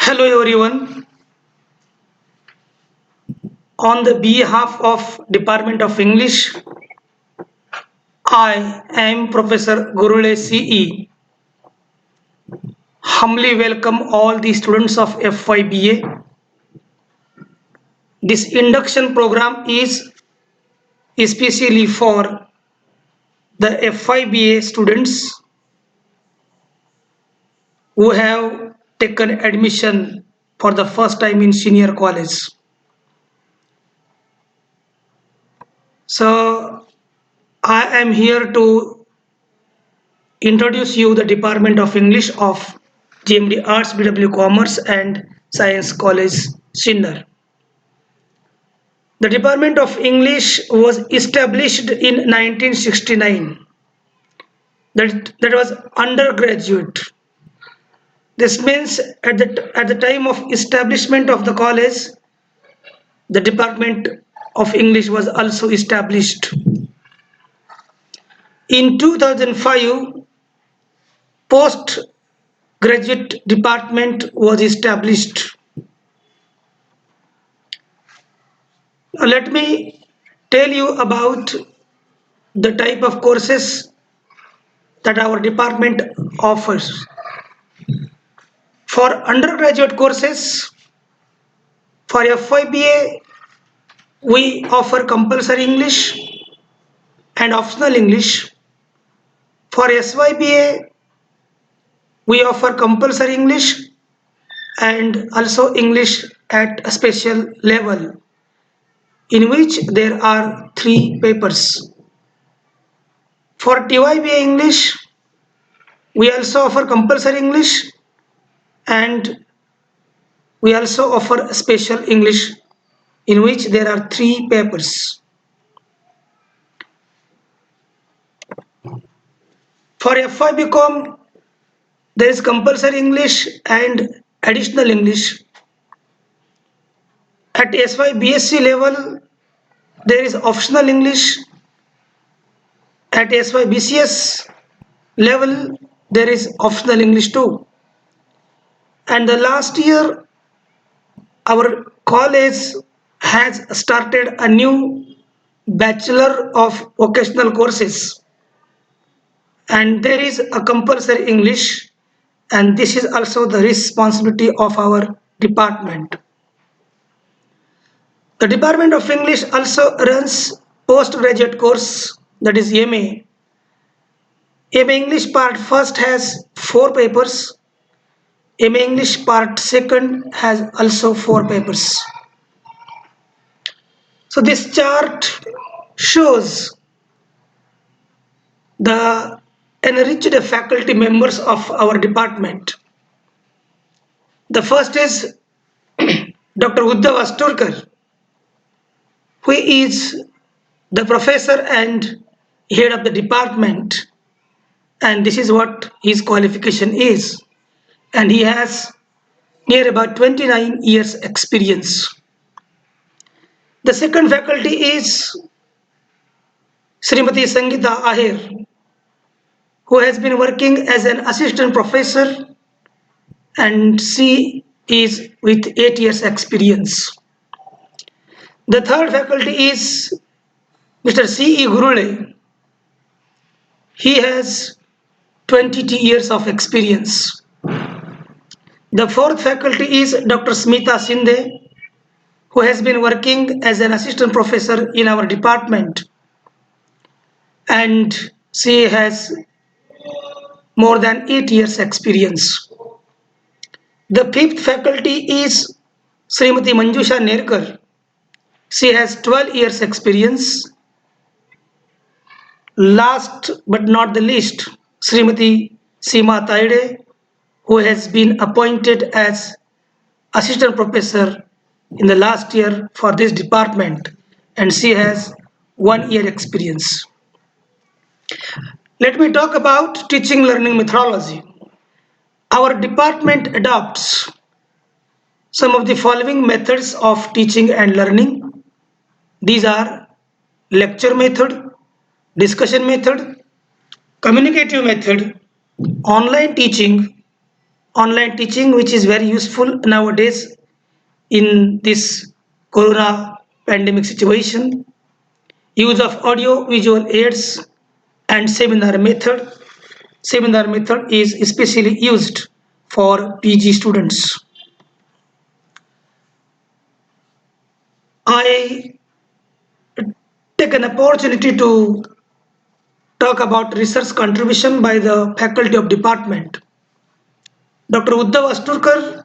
Hello everyone. On the behalf of Department of English, I am Professor Gurule CE. Humbly welcome all the students of FYBA. This induction program is especially for the FYBA students who have taken admission for the first time in senior college. So I am here to introduce you the Department of English of GMD Arts, BW Commerce and Science College, Sinnar. The Department of English was established in 1969. That was undergraduate. This means at the time of establishment of the college, the Department of English was also established. In 2005, postgraduate department was established. Let me tell you about the type of courses that our department offers. For undergraduate courses, for FYBA, we offer compulsory English and optional English. For SYBA, we offer compulsory English and also English at a special level, in which there are 3 papers. For TYBA English, we also offer compulsory English and we also offer special English in which there are 3 papers. For FYBCom, there is compulsory English and additional English. At SYBSc level, there is optional English. At SYBCS level, there is optional English too. And the last year, our college has started a new Bachelor of Vocational Courses, and there is a compulsory English, and this is also the responsibility of our department. The Department of English also runs postgraduate course, that is MA. MA English part first has 4 papers. MA English part second has also 4 papers. So this chart shows the enriched faculty members of our department. The first is Dr. Uddhav Asturkar, who is the professor and head of the department, and this is what his qualification is, and he has near about 29 years experience. The second faculty is Srimati Sangeeta Ahir, who has been working as an assistant professor, and she is with 8 years experience. The third faculty is Mr. C.E. Gurule. He has 22 years of experience. The fourth faculty is Dr. Smita Sinde, who has been working as an assistant professor in our department, and she has more than 8 years experience. The fifth faculty is Srimati Manjusha Nerkar. She has 12 years experience. Last but not the least, Srimati Seema Taide, who has been appointed as assistant professor in the last year for this department, and she has 1 year experience. Let me talk about teaching learning methodology. Our department adopts some of the following methods of teaching and learning. These are lecture method, discussion method, communicative method, online teaching, online teaching, which is very useful nowadays in this corona pandemic situation, use of audio visual aids, and seminar method is especially used for PG students. I take an opportunity to talk about research contribution by the faculty of department. Dr. Uddhav Asturkar,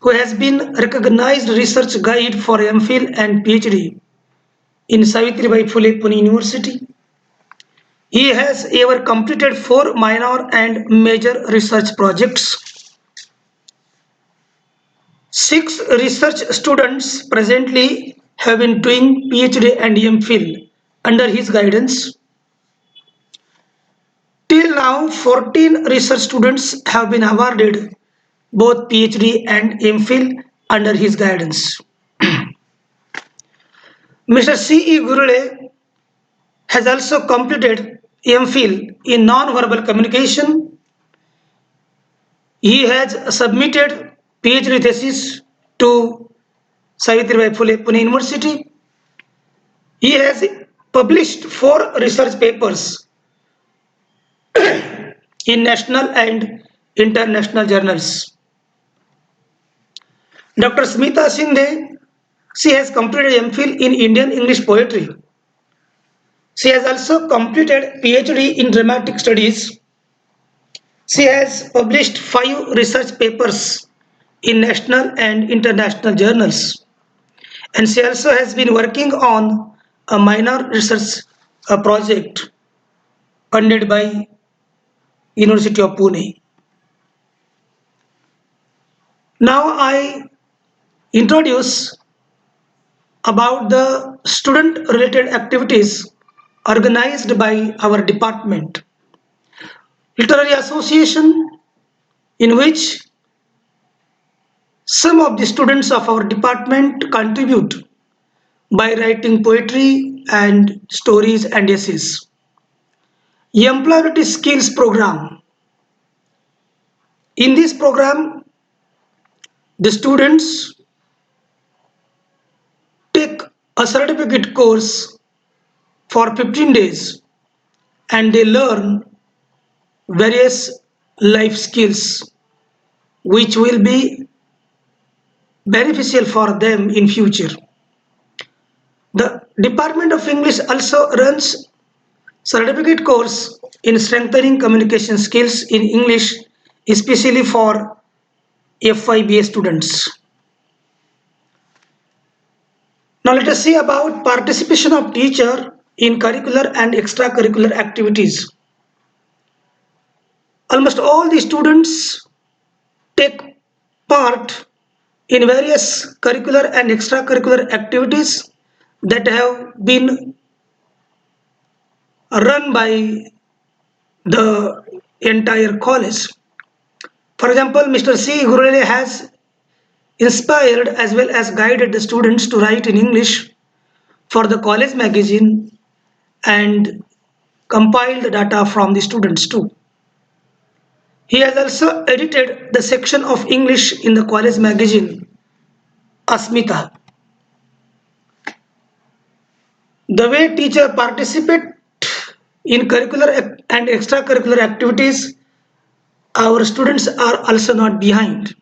who has been recognized research guide for MPhil and PhD in Savitribai Phule Pune University. He has ever completed 4 minor and major research projects. 6 research students presently have been doing PhD and MPhil under his guidance. Till now, 14 research students have been awarded both PhD and MPhil under his guidance. Mr. C.E. Gurule has also completed MPhil in non-verbal communication. He has submitted PhD thesis to Savitribai Phule Pune University. He has published 4 research papers in national and international journals. Dr. Smita Sindhe, she has completed MPhil in Indian English poetry. She has also completed PhD in dramatic studies. She has published 5 research papers in national and international journals. And she also has been working on a minor research project funded by University of Pune. Now I introduce about the student related activities organized by our department. Literary association, in which some of the students of our department contribute by writing poetry and stories and essays. Employability skills program. In this program, the students take a certificate course for 15 days and they learn various life skills which will be beneficial for them in future. The Department of English also runs certificate course in strengthening communication skills in English, especially for FIBA students. Now let us see about participation of teacher in curricular and extracurricular activities. Almost all the students take part in various curricular and extracurricular activities that have been run by the entire college. For example, Mr. C. Gurule has inspired as well as guided the students to write in English for the college magazine and compiled the data from the students too. He has also edited the section of English in the college magazine, Asmita. The way teacher participate in curricular and extracurricular activities, our students are also not behind.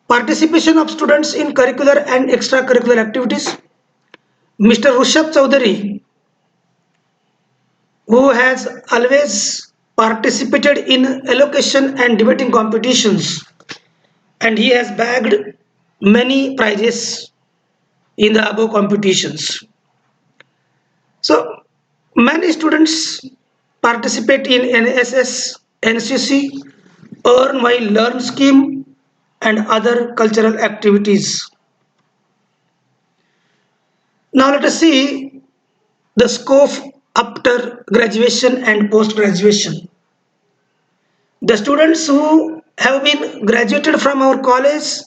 Participation of students in curricular and extracurricular activities. Mr. Rushabh Chaudhary, who has always participated in elocution and debating competitions, and he has bagged many prizes in the above competitions. So many students participate in NSS, NCC, Earn While Learn scheme, and other cultural activities. Now let us see the scope after graduation and post graduation. The students who have been graduated from our college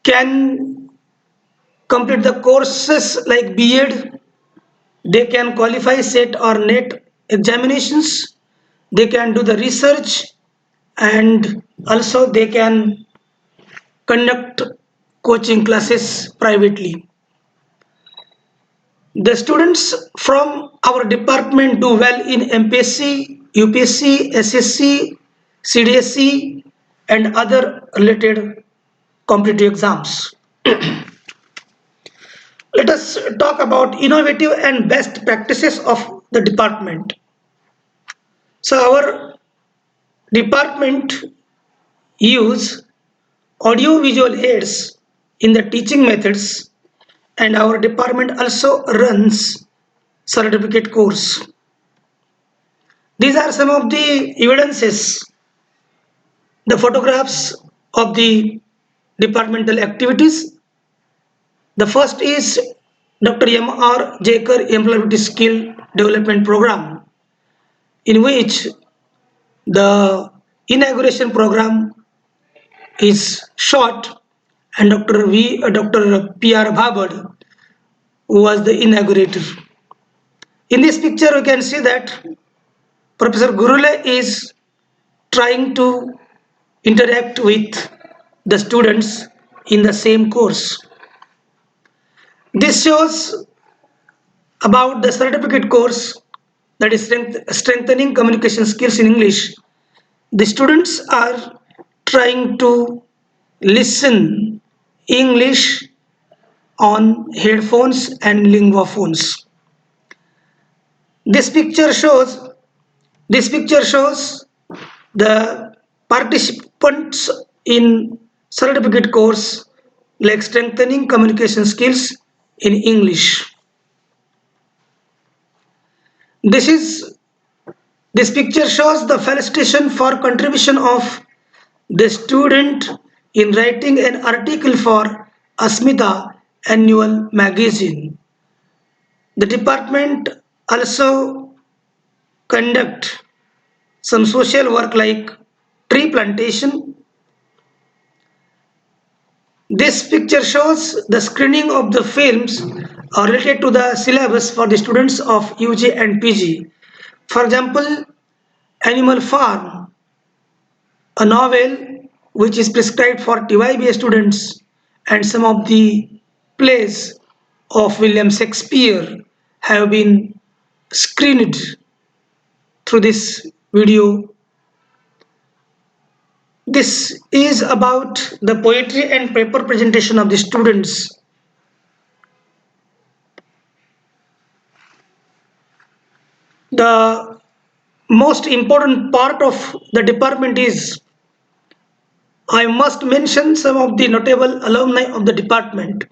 can complete the courses like B.Ed. They can qualify SET or NET examinations. They can do the research and also they can conduct coaching classes privately. The students from our department do well in MPSC, UPSC, SSC, CDSC, and other related competitive exams. Let us talk about innovative and best practices of the department. So our department use audio visual aids in the teaching methods, and our department also runs certificate course. These are some of the evidences, the photographs of the departmental activities. The first is Dr. M.R. Jakar Employability Skill Development Program, in which the inauguration program is short, and Dr. P.R. Bhabad was the inaugurator. In this picture, we can see that Professor Gurule is trying to interact with the students in the same course. This shows about the certificate course, that is strengthening communication skills in English. The students are trying to listen English on headphones and lingua phones. This picture shows this picture shows the participants in certificate course like strengthening communication skills in English. This is this picture shows the felicitation for contribution of the student in writing an article for Asmita annual magazine. The department also conduct some social work like tree plantation. This picture shows the screening of the films related to the syllabus for the students of UG and PG. For example, Animal Farm, a novel which is prescribed for TYBA students, and some of the plays of William Shakespeare have been screened through this video. This is about the poetry and paper presentation of the students. The most important part of the department is, I must mention some of the notable alumni of the department.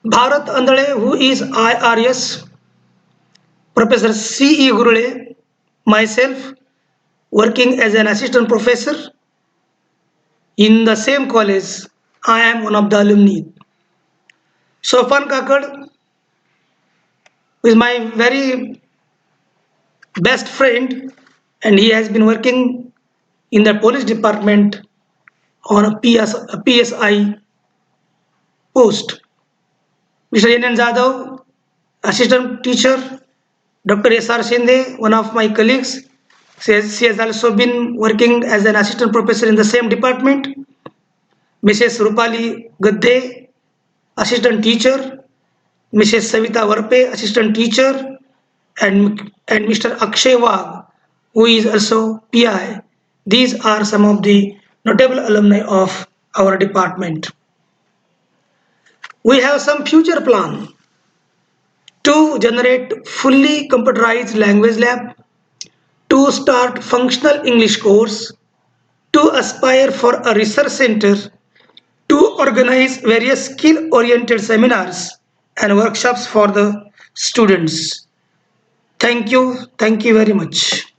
Bharat Andale, who is IRS, Professor C.E. Gurule, myself, working as an assistant professor in the same college. I am one of the alumni. Sofan Kakad is my very best friend, and he has been working in the police department on a PSI post. Mr. N. Jadhav, assistant teacher. Dr. S.R. Shinde, one of my colleagues, says she has also been working as an assistant professor in the same department. Mrs. Rupali Gadde, assistant teacher. Mrs. Savita Varpe, assistant teacher, and Mr. Akshay Wagh, who is also PI. These are some of the notable alumni of our department. We have some future plan to generate fully computerized language lab, to start functional English course, to aspire for a research center, to organize various skill-oriented seminars and workshops for the students. Thank you very much.